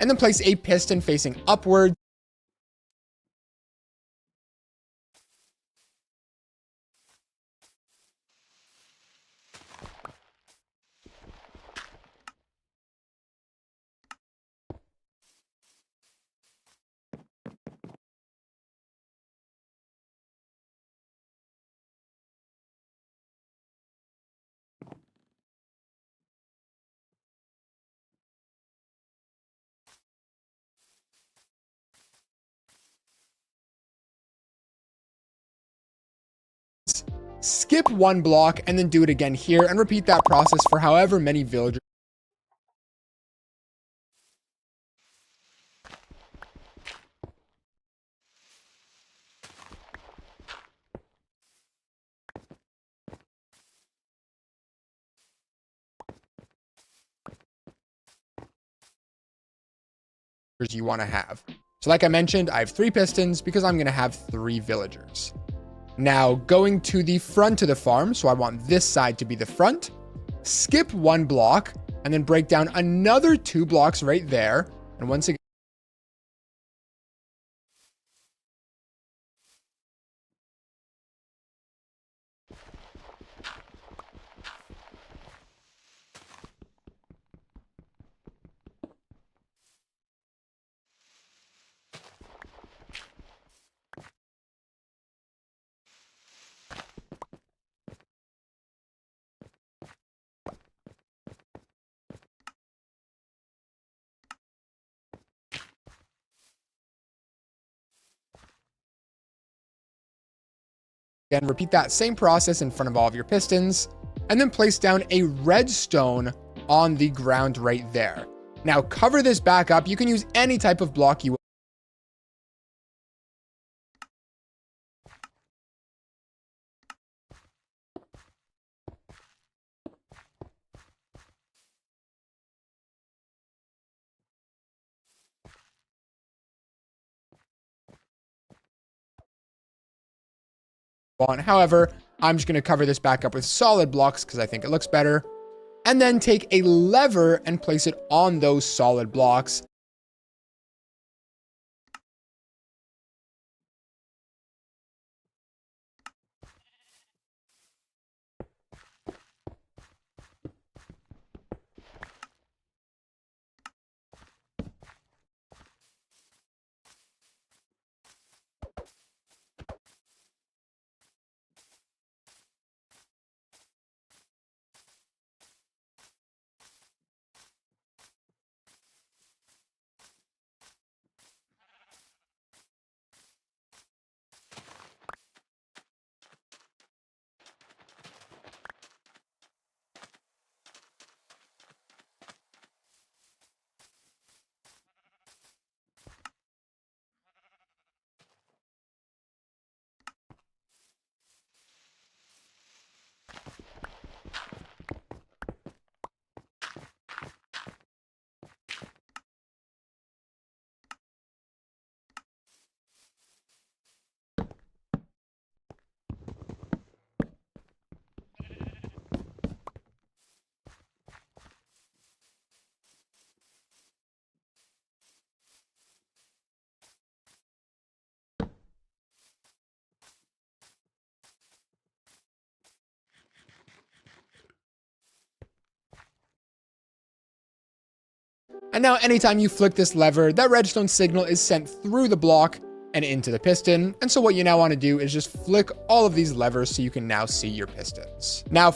and then place a piston facing upwards. Skip one block and then do it again here and repeat that process for however many villagers you want to have. So like I mentioned, I have 3 pistons because I'm going to have 3 villagers. Now going to the front of the farm, so I want this side to be the front, skip one block and then break down another 2 blocks right there. And once again, repeat that same process in front of all of your pistons, and then place down a redstone on the ground right there. Now cover this back up. You can use any type of block you want. However, I'm just going to cover this back up with solid blocks because I think it looks better. And then take a lever and place it on those solid blocks. And now anytime you flick this lever, that redstone signal is sent through the block and into the piston. And so what you now want to do is just flick all of these levers so you can now see your pistons. Now,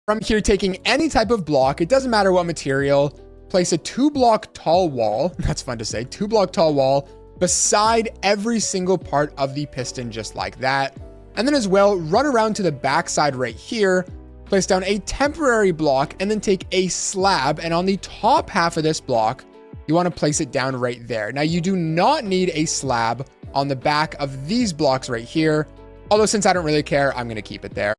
from here, taking any type of block, it doesn't matter what material, place a 2-block tall wall, that's fun to say, 2-block tall wall beside every single part of the piston, just like that. And then as well, run around to the back side right here, place down a temporary block, and then take a slab, and on the top half of this block, you want to place it down right there. Now, you do not need a slab on the back of these blocks right here, although since I don't really care, I'm going to keep it there.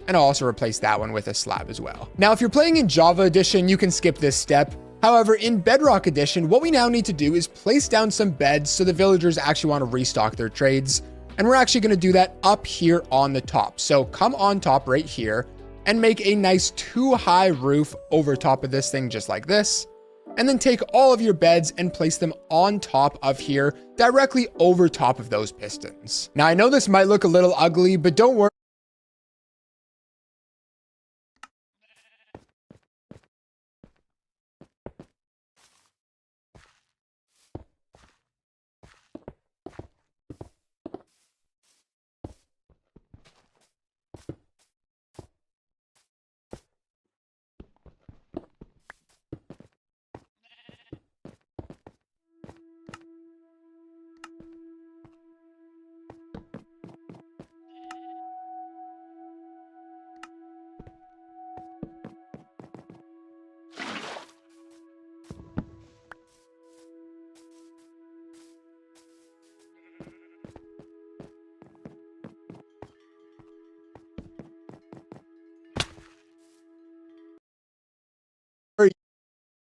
And I'll also replace that one with a slab as well. Now, if you're playing in Java Edition, you can skip this step. However, in Bedrock Edition, what we now need to do is place down some beds so the villagers actually want to restock their trades. And we're actually going to do that up here on the top. So come on top right here and make a nice 2-high roof over top of this thing just like this. And then take all of your beds and place them on top of here, directly over top of those pistons. Now, I know this might look a little ugly, but don't worry.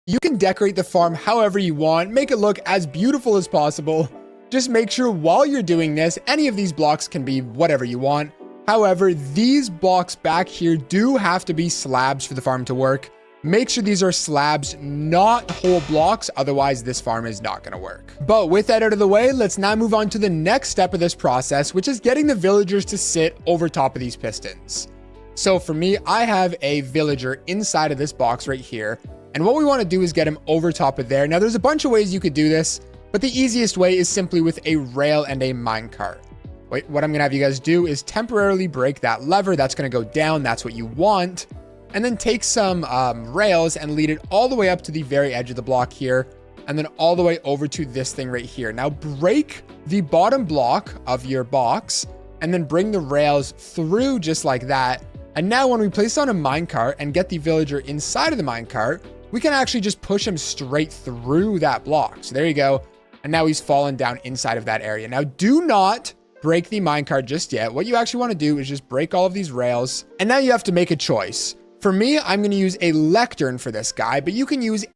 You can decorate the farm however you want, make it look as beautiful as possible. Just make sure while you're doing this, any of these blocks can be whatever you want. However, these blocks back here do have to be slabs for the farm to work. Make sure these are slabs, not whole blocks, otherwise this farm is not going to work. But with that out of the way, let's now move on to the next step of this process, which is getting the villagers to sit over top of these pistons. So for me, I have a villager inside of this box right here. And what we want to do is get him over top of there. Now, there's a bunch of ways you could do this, but the easiest way is simply with a rail and a minecart. Wait, what I'm going to have you guys do is temporarily break that lever. That's going to go down. That's what you want. And then take some rails and lead it all the way up to the very edge of the block here. And then all the way over to this thing right here. Now, break the bottom block of your box and then bring the rails through just like that. And now when we place on a minecart and get the villager inside of the minecart, we can actually just push him straight through that block. So there you go. And now he's fallen down inside of that area. Now, do not break the minecart just yet. What you actually want to do is just break all of these rails. And now you have to make a choice. For me, I'm going to use a lectern for this guy, but you can use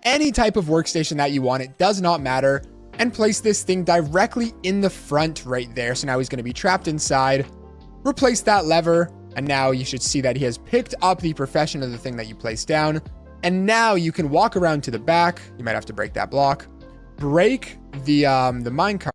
Any type of workstation that you want, it does not matter, and place this thing directly in the front right there. So now he's going to be trapped inside. Replace that lever, and now you should see that he has picked up the profession of the thing that you placed down. And now you can walk around to the back. You might have to break that block. Break the minecart.